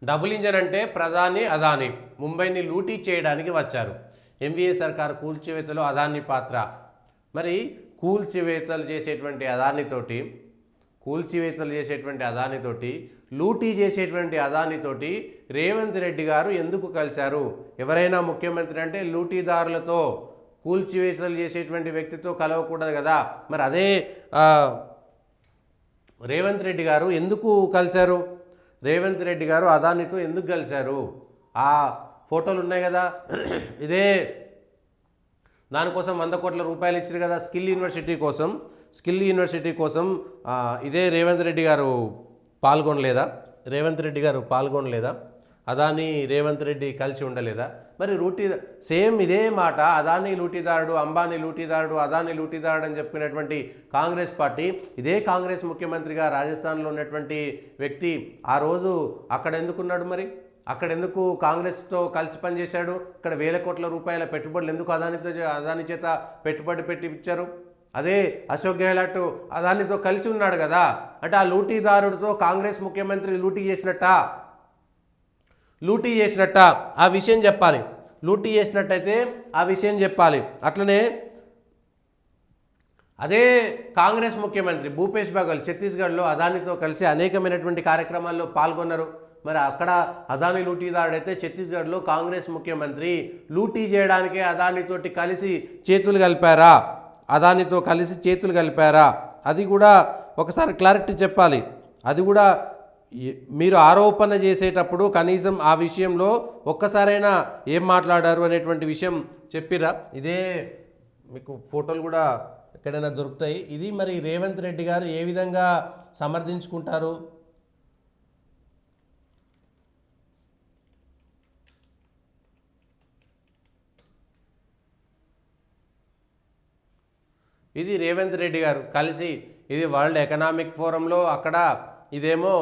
Double engine అంటే ప్రధాని అదాని ముంబైని లూటీ చేయడానికి వచ్చారు. ఎంవీఏ సర్కార్ కూల్చివేతలో అదాని పాత్ర. మరి కూల్చివేతలు చేసేటువంటి అదానితోటి లూటీ చేసేటువంటి అదానితోటి రేవంత్ రెడ్డి గారు ఎందుకు కలిశారు? ఎవరైనా ముఖ్యమంత్రి అంటే లూటీదారులతో కూల్చివేతలు చేసేటువంటి వ్యక్తితో కలవకూడదు కదా. మరి అదే రేవంత్ రెడ్డి గారు ఎందుకు కలిశారు? రేవంత్ రెడ్డి గారు అదానితో ఎందుకు కలిశారు? ఆ ఫోటోలు ఉన్నాయి కదా. ఇదే దానికోసం 100 కోట్ల రూపాయలు ఇచ్చారు కదా స్కిల్ యూనివర్సిటీ కోసం. ఇదే రేవంత్ రెడ్డి గారు పాల్గొనలేదా? అదాని రేవంత్ రెడ్డి కలిసి ఉండలేదా? మరి సేమ్ ఇదే మాట అదాని లూటీదారుడు, అంబానీ లూటీదారుడు, అదాని లూటీదారుడు అని చెప్పుకునేటువంటి కాంగ్రెస్ పార్టీ, ఇదే కాంగ్రెస్ ముఖ్యమంత్రిగా రాజస్థాన్లో ఉన్నటువంటి వ్యక్తి ఆ రోజు అక్కడ ఎందుకున్నాడు? మరి అక్కడ ఎందుకు కాంగ్రెస్తో కలిసి పనిచేశాడు? ఇక్కడ 1000 కోట్ల రూపాయల పెట్టుబడులు ఎందుకు అదాని చేత పెట్టుబడి పెట్టి ఇచ్చారు? అదే అశోక్ గెహ్లాట్ అదానితో కలిసి ఉన్నాడు కదా. అంటే ఆ లూటీదారుడితో కాంగ్రెస్ ముఖ్యమంత్రి లూటీ చేసినట్ట ఆ విషయం చెప్పాలి. లూటీ చేసినట్టయితే ఆ విషయం చెప్పాలి. అట్లనే అదే కాంగ్రెస్ ముఖ్యమంత్రి భూపేష్ బాగల్ ఛత్తీస్గఢ్లో అదానితో కలిసి అనేకమైనటువంటి కార్యక్రమాల్లో పాల్గొన్నారు. మరి అక్కడ అదాని లూటీదారుడైతే ఛత్తీస్గఢ్లో కాంగ్రెస్ ముఖ్యమంత్రి లూటీ చేయడానికే అదానితో కలిసి చేతులు కలిపారా? అది కూడా ఒకసారి క్లారిటీ చెప్పాలి. అది కూడా మీరు ఆరోపణ చేసేటప్పుడు కనీసం ఆ విషయంలో ఒక్కసారైనా ఏం మాట్లాడారు అనేటువంటి విషయం చెప్పిరా? ఇదే మీకు ఫోటోలు కూడా ఎక్కడైనా దొరుకుతాయి. ఇది మరి రేవంత్ రెడ్డి గారు ఏ విధంగా సమర్థించుకుంటారు? ఇది రేవంత్ రెడ్డి గారు కలిసి, ఇది వరల్డ్ ఎకనామిక్ ఫోరంలో అక్కడ, ఇదేమో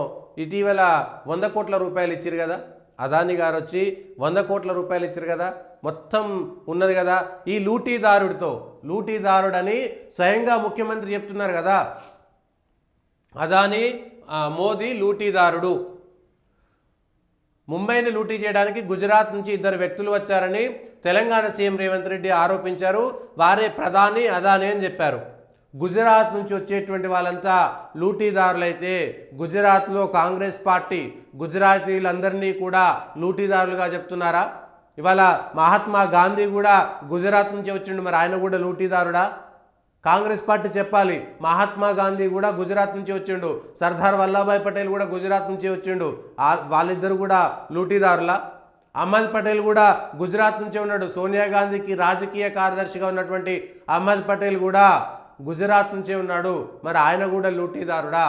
ఇటీవల 100 కోట్ల రూపాయలు ఇచ్చారు కదా అదాని గారు వచ్చి 100 కోట్ల రూపాయలు ఇచ్చారు కదా, మొత్తం ఉన్నది కదా. ఈ లూటీదారుడని స్వయంగా ముఖ్యమంత్రి చెప్తున్నారు కదా. అదాని మోదీ లూటీదారుడు. ముంబైని లూటీ చేయడానికి గుజరాత్ నుంచి 2 వ్యక్తులు వచ్చారని తెలంగాణ సీఎం రేవంత్ రెడ్డి ఆరోపించారు. వారే ప్రధాని అదాని అని చెప్పారు. గుజరాత్ నుంచి వచ్చేటువంటి వాళ్ళంతా లూటీదారులైతే గుజరాత్లో కాంగ్రెస్ పార్టీ గుజరాతీలందరినీ కూడా లూటీదారులుగా చెప్తున్నారా? ఇవాళ మహాత్మా గాంధీ కూడా గుజరాత్ నుంచి వచ్చిండు, మరి ఆయన కూడా లూటీదారుడా? కాంగ్రెస్ పార్టీ చెప్పాలి. మహాత్మా గాంధీ కూడా గుజరాత్ నుంచి వచ్చిండు, సర్దార్ వల్లభాయ్ పటేల్ కూడా గుజరాత్ నుంచి వచ్చిండు, వాళ్ళిద్దరు కూడా లూటీదారులా? అహ్మద్ పటేల్ కూడా గుజరాత్ నుంచే ఉన్నాడు. సోనియా గాంధీకి రాజకీయ కార్యదర్శిగా ఉన్నటువంటి అహ్మద్ పటేల్ కూడా గుజరాత్ నుంచే ఉన్నాడు, మరి ఆయన కూడా లూటీదారుడా?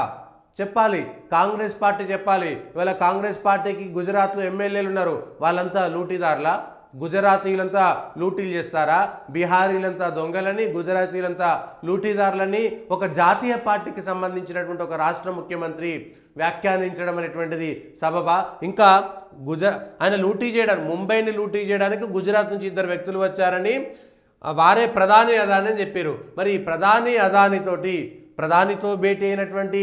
చెప్పాలి, కాంగ్రెస్ పార్టీ చెప్పాలి. ఇవాళ కాంగ్రెస్ పార్టీకి గుజరాత్లో ఎమ్మెల్యేలు ఉన్నారు, వాళ్ళంతా లూటీదారులా? గుజరాతీలంతా లూటీలు చేస్తారా? బీహారీలంతా దొంగలని, గుజరాతీలంతా లూటీదారులని ఒక జాతీయ పార్టీకి సంబంధించినటువంటి ఒక రాష్ట్ర ముఖ్యమంత్రి వ్యాఖ్యానించడం అనేటువంటిది సబబా? ఇంకా ఆయన లూటీ చేయడానికి, ముంబైని లూటీ చేయడానికి గుజరాత్ నుంచి 2 వ్యక్తులు వచ్చారని, వారే ప్రధాని అదాని అని చెప్పారు. మరి ప్రధానితో భేటీ అయినటువంటి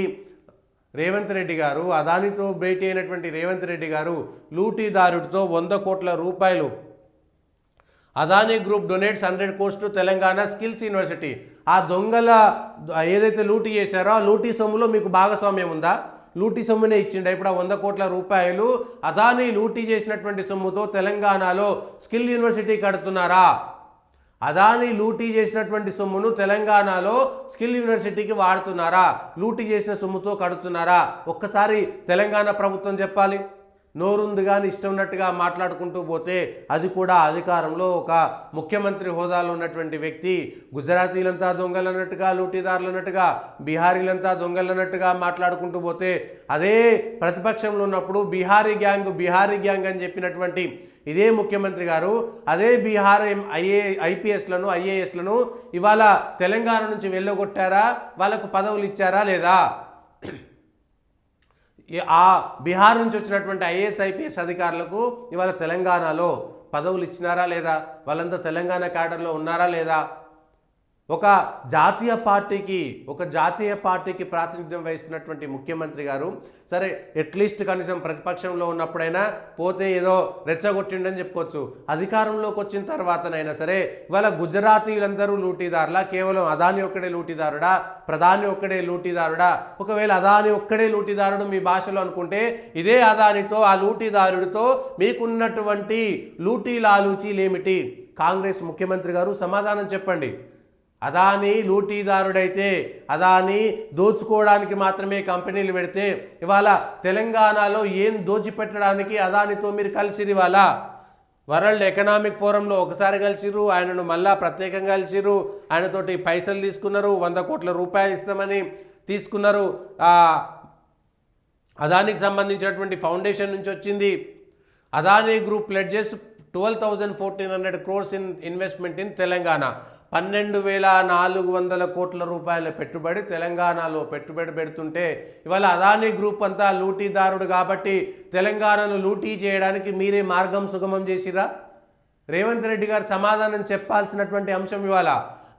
రేవంత్ రెడ్డి గారు, అదానితో భేటీ అయినటువంటి రేవంత్ రెడ్డి గారు లూటీదారుడితో 100 కోట్ల రూపాయలు, Adani group donates 100 crores to Telangana skills university. ఆ దొంగల ఏదైతే లూటీ చేశారో ఆ లూటీ సొమ్ములో మీకు భాగస్వామ్యం ఉందా? లూటీ సొమ్మునే ఇచ్చిండ. ఇప్పుడు ఆ 100 కోట్ల రూపాయలు అదానీ లూటీ చేసినటువంటి సొమ్ముతో తెలంగాణలో స్కిల్ యూనివర్సిటీ కడుతున్నారా? అదానీ లూటీ చేసినటువంటి సొమ్మును తెలంగాణలో స్కిల్ యూనివర్సిటీకి వాడుతున్నారా? లూటీ చేసిన సొమ్ముతో కడుతున్నారా? ఒక్కసారి తెలంగాణ ప్రభుత్వం చెప్పాలి. నోరుంది కానీ ఇష్టం ఉన్నట్టుగా మాట్లాడుకుంటూ పోతే అది కూడా అధికారంలో ఒక ముఖ్యమంత్రి హోదాలో ఉన్నటువంటి వ్యక్తి గుజరాతీలంతా దొంగలన్నట్టుగా, లూటీదారులన్నట్టుగా, బీహారీలంతా దొంగలన్నట్టుగా మాట్లాడుకుంటూ పోతే, అదే ప్రతిపక్షంలో ఉన్నప్పుడు బీహారీ గ్యాంగ్ అని చెప్పినటువంటి ఇదే ముఖ్యమంత్రి గారు అదే బీహార్ ఐఏఎస్లను ఇవాళ తెలంగాణ నుంచి వెళ్ళగొట్టారా? వాళ్ళకు పదవులు ఇచ్చారా లేదా? ఆ బీహార్ నుంచి వచ్చినటువంటి ఐఏఎస్ అధికారులకు ఇవాళ తెలంగాణలో పదవులు ఇచ్చినారా లేదా? వాళ్ళంతా తెలంగాణ క్యాడర్లో ఉన్నారా లేదా? ఒక జాతీయ పార్టీకి ప్రాతినిధ్యం వహిస్తున్నటువంటి ముఖ్యమంత్రి గారు సరే అట్లీస్ట్ కనీసం ప్రతిపక్షంలో ఉన్నప్పుడైనా పోతే ఏదో రెచ్చగొట్టిండని చెప్పుకోవచ్చు. అధికారంలోకి వచ్చిన తర్వాతనైనా సరే ఇవాళ గుజరాతీలందరూ లూటీదారులా, కేవలం అదాని ఒక్కడే లూటీదారుడా, ప్రధాని ఒక్కడే లూటీదారుడా? ఒకవేళ అదాని ఒక్కడే లూటీదారుడు మీ భాషలో అనుకుంటే ఇదే అదానితో ఆ లూటీదారుడితో మీకున్నటువంటి లూటీ లాలూచీలేమిటి? కాంగ్రెస్ ముఖ్యమంత్రి గారు సమాధానం చెప్పండి. అదాని లూటీదారుడైతే, అదాని దోచుకోవడానికి మాత్రమే కంపెనీలు పెడితే ఇవాళ తెలంగాణలో ఏం దోచిపెట్టడానికి అదానితో మీరు కలిసిరు? ఇవాళ వరల్డ్ ఎకనామిక్ ఫోరంలో ఒకసారి కలిసిరు, ఆయనను మళ్ళా ప్రత్యేకంగా కలిసిరు, ఆయనతోటి పైసలు తీసుకున్నారు, 100 కోట్ల రూపాయలు ఇస్తామని తీసుకున్నారు. అదానికి సంబంధించినటువంటి ఫౌండేషన్ నుంచి వచ్చింది. Adani group pledges 12,1400 crores in investment in Telangana. 12,400 కోట్ల రూపాయల పెట్టుబడి తెలంగాణలో పెట్టుబడి పెడుతుంటే ఇవాళ అదానీ గ్రూప్ అంతా లూటీదారుడు కాబట్టి తెలంగాణను లూటీ చేయడానికి మీరే మార్గం సుగమం చేసిరా? రేవంత్ రెడ్డి గారు సమాధానం చెప్పాల్సినటువంటి అంశం ఇవాళ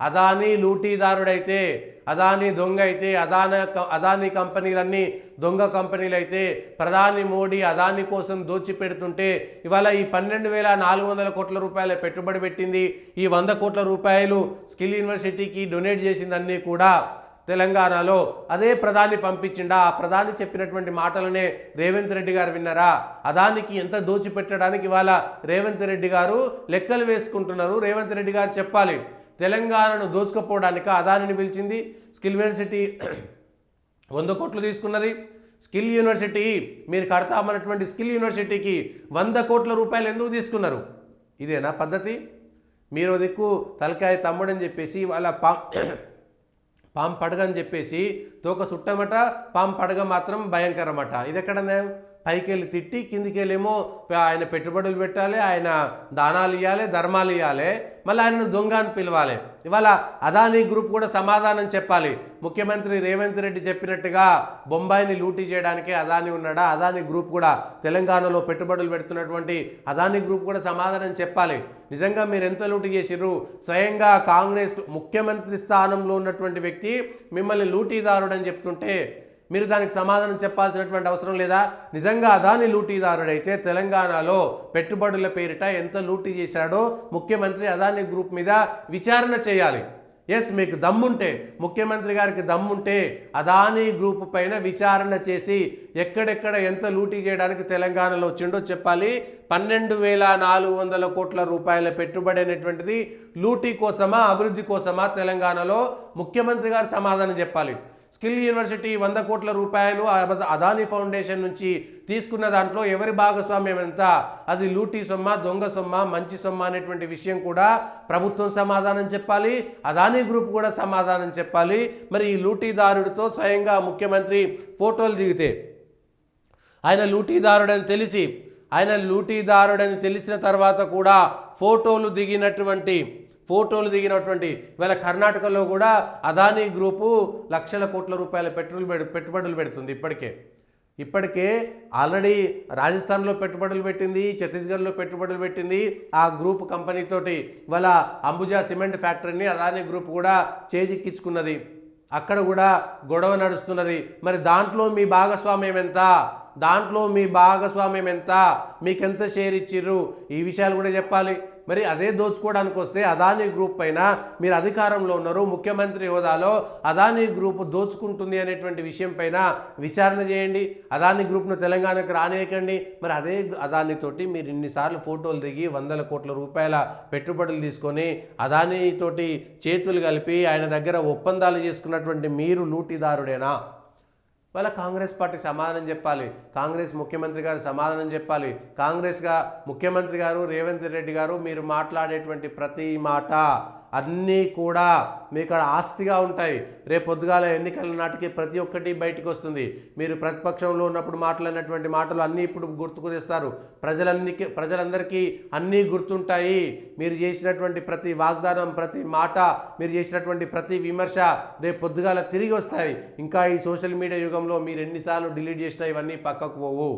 అదానీ లూటీదారుడైతే, అదానీ దొంగ అయితే, అదానీ కంపెనీలన్నీ దొంగ కంపెనీలు అయితే, ప్రధాని మోడీ అదానీ కోసం దోచిపెడుతుంటే ఇవాళ ఈ 12,400 కోట్ల రూపాయల పెట్టుబడి పెట్టింది, ఈ 100 కోట్ల రూపాయలు స్కిల్ యూనివర్సిటీకి డొనేట్ చేసిందన్నీ కూడా తెలంగాణలో అదే ప్రధాని పంపించిండా? ఆ ప్రధాని చెప్పినటువంటి మాటలనే రేవంత్ రెడ్డి గారు విన్నారా? అదానికి ఎంత దోచిపెట్టడానికి ఇవాళ రేవంత్ రెడ్డి గారు లెక్కలు వేసుకుంటున్నారు. రేవంత్ రెడ్డి గారు చెప్పాలి, తెలంగాణను దోచుకపోవడానికి అదానిని పిలిచింది. స్కిల్ యూనివర్సిటీ 100 కోట్లు తీసుకున్నది. స్కిల్ యూనివర్సిటీ మీరు కడతామన్నటువంటి స్కిల్ యూనివర్సిటీకి 100 కోట్ల రూపాయలు ఎందుకు తీసుకున్నారు? ఇదేనా పద్ధతి? మీరు దిక్కు తలకాయ తమ్ముడని చెప్పేసి వాళ్ళ పాము పడగని చెప్పేసి తోక సుట్టమట, పాము పడగ మాత్రం భయంకరమట. ఇది ఎక్కడ పైకి వెళ్ళి తిట్టి కిందికి వెళ్ళేమో ఆయన పెట్టుబడులు పెట్టాలి, ఆయన దానాలు ఇవ్వాలి, ధర్మాలు ఇవ్వాలి, మళ్ళీ ఆయనను దొంగ అని పిలవాలి. ఇవాళ అదానీ గ్రూప్ కూడా సమాధానం చెప్పాలి. ముఖ్యమంత్రి రేవంత్ రెడ్డి చెప్పినట్టుగా బొంబాయిని లూటీ చేయడానికే అదానీ ఉన్నాడా? అదానీ గ్రూప్ కూడా తెలంగాణలో పెట్టుబడులు పెడుతున్నటువంటి అదానీ గ్రూప్ కూడా సమాధానం చెప్పాలి. నిజంగా మీరు ఎంత లూటీ చేసిర్రు? స్వయంగా కాంగ్రెస్ ముఖ్యమంత్రి స్థానంలో ఉన్నటువంటి వ్యక్తి మిమ్మల్ని లూటీదారుడని చెప్తుంటే మీరు దానికి సమాధానం చెప్పాల్సినటువంటి అవసరం లేదా? నిజంగా అదాని లూటీదారుడైతే తెలంగాణలో పెట్టుబడుల పేరిట ఎంత లూటీ చేశాడో ముఖ్యమంత్రి అదాని గ్రూప్ మీద విచారణ చేయాలి. ఎస్, మీకు దమ్ముంటే, ముఖ్యమంత్రి గారికి దమ్ముంటే అదాని గ్రూప్ పైన విచారణ చేసి ఎక్కడెక్కడ ఎంత లూటీ చేయడానికి తెలంగాణలో వచ్చిండో చెప్పాలి. 12,400 కోట్ల రూపాయల పెట్టుబడి అనేటువంటిది లూటీ కోసమా, అభివృద్ధి కోసమా? తెలంగాణలో ముఖ్యమంత్రి గారు సమాధానం చెప్పాలి. స్కిల్ యూనివర్సిటీ 100 కోట్ల రూపాయలు అదానీ ఫౌండేషన్ నుంచి తీసుకున్న దాంట్లో ఎవరి భాగస్వామ్యం ఎంత? అది లూటీ సొమ్మ, దొంగ సొమ్మ, మంచి సొమ్మ అనేటువంటి విషయం కూడా ప్రభుత్వం సమాధానం చెప్పాలి, అదానీ గ్రూప్ కూడా సమాధానం చెప్పాలి. మరి ఈ లూటీదారుడితో స్వయంగా ముఖ్యమంత్రి ఫోటోలు దిగితే ఆయన లూటీదారుడని తెలిసిన తర్వాత కూడా ఫోటోలు దిగినటువంటి ఇవాళ కర్ణాటకలో కూడా అదానీ గ్రూపు లక్షల కోట్ల రూపాయల పెట్టుబడులు పెడుతుంది. ఇప్పటికే ఆల్రెడీ రాజస్థాన్లో పెట్టుబడులు పెట్టింది, ఛత్తీస్గఢ్లో పెట్టుబడులు పెట్టింది. ఆ గ్రూప్ కంపెనీతోటి ఇవాళ అంబుజా సిమెంట్ ఫ్యాక్టరీని అదానీ గ్రూప్ కూడా చేజిక్కించుకున్నది. అక్కడ కూడా గొడవ నడుస్తున్నది. మరి దాంట్లో మీ భాగస్వామ్యం ఎంత? మీకెంత షేర్ ఇచ్చిర్రు? ఈ విషయాలు కూడా చెప్పాలి. మరి అదే దోచుకోవడానికి వస్తే అదానీ గ్రూప్ పైన మీరు అధికారంలో ఉన్నారు, ముఖ్యమంత్రి హోదాలో అదానీ గ్రూప్ దోచుకుంటుంది అనేటువంటి విషయం పైన విచారణ చేయండి. అదానీ గ్రూప్ను తెలంగాణకు రానియకండి. మరి అదే అదానీతోటి మీరు ఇన్నిసార్లు ఫోటోలు దిగి 100 కోట్ల రూపాయల పెట్టుబడులు తీసుకొని అదానీతోటి చేతులు కలిపి ఆయన దగ్గర ఒప్పందాలు చేసుకున్నటువంటి మీరు లూటీదారుడేనా? వాళ్ళ కాంగ్రెస్ పార్టీ సమాధానం చెప్పాలి. కాంగ్రెస్ ముఖ్యమంత్రి గారు సమాధానం చెప్పాలి. ముఖ్యమంత్రి గారు రేవంత్ రెడ్డి గారు మీరు మాట్లాడేటువంటి ప్రతి మాట అన్నీ కూడా మీకు ఆస్తిగా ఉంటాయి. రేపు పొద్దుగాల ఎన్నికల నాటికి ప్రతి ఒక్కటి బయటకు వస్తుంది. మీరు ప్రతిపక్షంలో ఉన్నప్పుడు మాట్లాడినటువంటి మాటలు అన్నీ ఇప్పుడు గుర్తుకు తెస్తారు. ప్రజలందరికీ అన్నీ గుర్తుంటాయి. మీరు చేసినటువంటి ప్రతి వాగ్దానం, ప్రతి మాట, మీరు చేసినటువంటి ప్రతి విమర్శ రేపు పొద్దుగాల తిరిగి వస్తాయి. ఇంకా ఈ సోషల్ మీడియా యుగంలో మీరు ఎన్నిసార్లు డిలీట్ చేసినా ఇవన్నీ పక్కకు పోవు.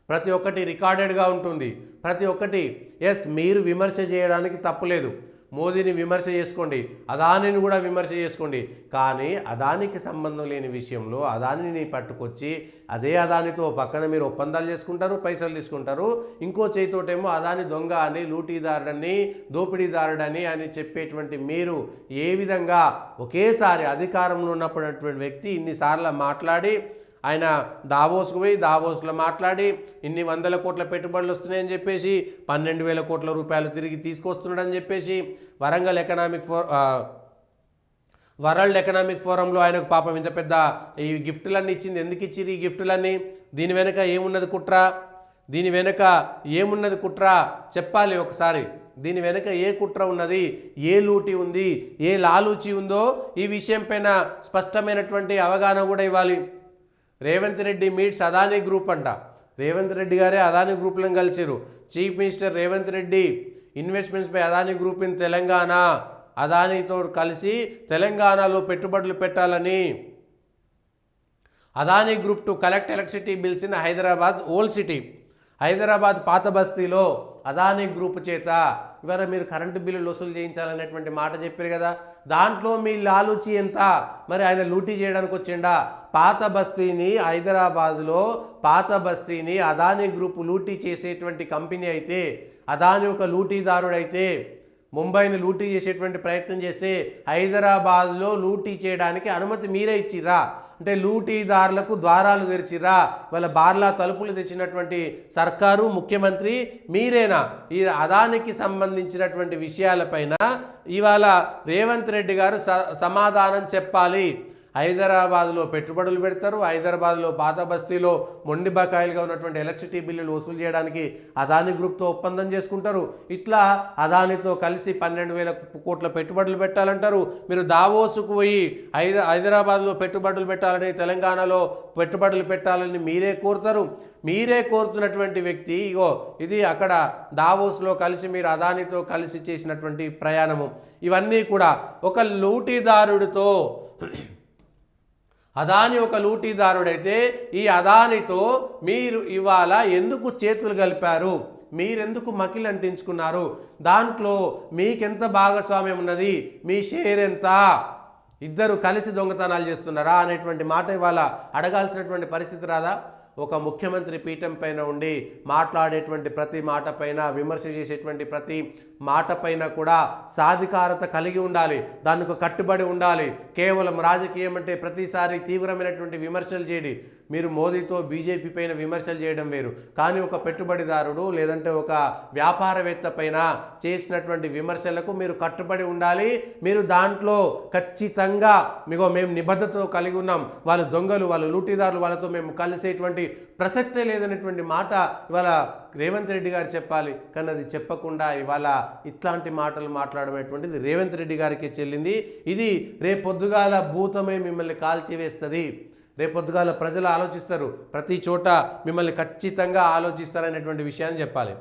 ప్రతి ఒక్కటి రికార్డెడ్గా ఉంటుంది. ప్రతి ఒక్కటి ఎస్, మీరు విమర్శ చేయడానికి తప్పులేదు. మోదీని విమర్శ చేసుకోండి, అదానిని కూడా విమర్శ చేసుకోండి, కానీ అదానికి సంబంధం లేని విషయంలో అదానిని పట్టుకొచ్చి అదే అదానితో పక్కన మీరు ఒప్పందాలు చేసుకుంటారు, పైసలు తీసుకుంటారు, ఇంకో చేతితోటేమో అదాని దొంగ అని, లూటీదారుడని, దోపిడీదారుడని అని చెప్పేటువంటి మీరు ఏ విధంగా ఒకేసారి అధికారంలో ఉన్నటువంటి వ్యక్తి ఇన్నిసార్లు మాట్లాడి ఆయన దావోస్కు పోయి దావోస్లో మాట్లాడి ఇన్ని వందల కోట్ల పెట్టుబడులు వస్తున్నాయని చెప్పేసి 12,000 కోట్ల రూపాయలు తిరిగి తీసుకొస్తున్నాడని చెప్పేసి వరల్డ్ ఎకనామిక్ ఫోరంలో ఆయనకు పాపం ఇంత పెద్ద ఈ గిఫ్టులన్నీ ఇచ్చింది. ఎందుకు ఇచ్చిరు ఈ గిఫ్టులన్నీ? దీని వెనుక ఏమున్నది కుట్ర? దీని వెనుక ఏమున్నది కుట్ర చెప్పాలి ఒకసారి. దీని వెనుక ఏ కుట్ర ఉన్నది, ఏ లూటి ఉంది, ఏ లాలూచి ఉందో ఈ విషయం పైన స్పష్టమైనటువంటి అవగాహన కూడా ఇవ్వాలి. రేవంత్ రెడ్డి మీట్స్ అదానీ గ్రూప్ అంట. రేవంత్ రెడ్డి గారే అదానీ గ్రూప్లను కలిసిరు. Chief minister Revanth Reddy investments by Adani group in Telangana, అదానీతో కలిసి తెలంగాణలో పెట్టుబడులు పెట్టాలని. Adani group to collect electricity bills in Hyderabad old city. Hyderabad పాత బస్తీలో అదానీ గ్రూప్ చేత ఇవాళ మీరు కరెంటు బిల్లులు వసూలు చేయించాలనేటువంటి మాట చెప్పారు కదా, దాంట్లో మీ లాలూచి ఎంత? మరి ఆయన లూటీ చేయడానికి వచ్చిండా? పాత బస్తీని హైదరాబాద్లో పాత బస్తీని అదానీ గ్రూప్ లూటీ చేసేటువంటి కంపెనీ అయితే, అదానీ ఒక లూటీదారుడైతే ముంబైని లూటీ చేసేటువంటి ప్రయత్నం చేస్తే హైదరాబాద్లో లూటీ చేయడానికి అనుమతి మీరే ఇచ్చిర్రా? అంటే లూటీదారులకు ద్వారాలు తెరిచిర్రా? వాళ్ళ బార్లా తలుపులు తెచ్చినటువంటి సర్కారు ముఖ్యమంత్రి మీరేనా? ఈ అదానికి సంబంధించినటువంటి విషయాలపైన ఇవాళ రేవంత్ రెడ్డి గారు సమాధానం చెప్పాలి. హైదరాబాద్లో పెట్టుబడులు పెడతారు, హైదరాబాద్లో పాత బస్తీలో మొండి బకాయిలుగా ఉన్నటువంటి ఎలక్ట్రిసిటీ బిల్లులు వసూలు చేయడానికి అదానీ గ్రూప్తో ఒప్పందం చేసుకుంటారు. ఇట్లా అదానితో కలిసి 12,000 కోట్ల పెట్టుబడులు పెట్టాలంటారు. మీరు దావోసుకు పోయి హైదరాబాద్లో పెట్టుబడులు పెట్టాలని, తెలంగాణలో పెట్టుబడులు పెట్టాలని మీరే కోరుతారు. మీరే కోరుతున్నటువంటి వ్యక్తి ఇగో ఇది అక్కడ దావోస్లో కలిసి మీరు అదానితో కలిసి చేసినటువంటి ప్రయాణము. ఇవన్నీ కూడా ఒక లూటీదారుడితో, అదాని ఒక లూటీదారుడైతే ఈ అదానితో మీరు ఇవాళ ఎందుకు చేతులు కలిపారు? మీరెందుకు మకిలు అంటించుకున్నారు? దాంట్లో మీకెంత భాగస్వామ్యం ఉన్నది? మీ షేర్ ఎంత? ఇద్దరు కలిసి దొంగతనాలు చేస్తున్నారా అనేటువంటి మాట ఇవాళ అడగాల్సినటువంటి పరిస్థితి రాదా? ఒక ముఖ్యమంత్రి పీఠం పైన ఉండి మాట్లాడేటువంటి ప్రతి మాట పైన, విమర్శ చేసేటువంటి ప్రతి మాట పైన కూడా సాధికారత కలిగి ఉండాలి, దానికి కట్టుబడి ఉండాలి. కేవలం రాజకీయం అంటే ప్రతిసారి తీవ్రమైనటువంటి విమర్శలు చేయడి. మీరు మోదీతో బీజేపీ పైన విమర్శలు చేయడం వేరు, కానీ ఒక పెట్టుబడిదారుడు లేదంటే ఒక వ్యాపారవేత్త పైన చేసినటువంటి విమర్శలకు మీరు కట్టుబడి ఉండాలి. మీరు దాంట్లో ఖచ్చితంగా మేము నిబద్ధతతో కలిగి ఉన్నాం, వాళ్ళు దొంగలు, వాళ్ళు లూటీదారులు, వాళ్ళతో మేము కలిసేటువంటి ప్రసక్తే లేదనేటువంటి మాట ఇవాళ రేవంత్ రెడ్డి గారు చెప్పాలి. కానీ అది చెప్పకుండా ఇవాళ ఇట్లాంటి మాటలు మాట్లాడమైనటువంటిది రేవంత్ రెడ్డి గారికి చెల్లింది. ఇది రేపొద్దుగాల భూతమే మిమ్మల్ని కాల్చివేస్తుంది. రేపొద్దుగాల ప్రజలు ఆలోచిస్తారు, ప్రతి చోట మిమ్మల్ని ఖచ్చితంగా ఆలోచిస్తారనేటువంటి విషయాన్ని చెప్పాలి.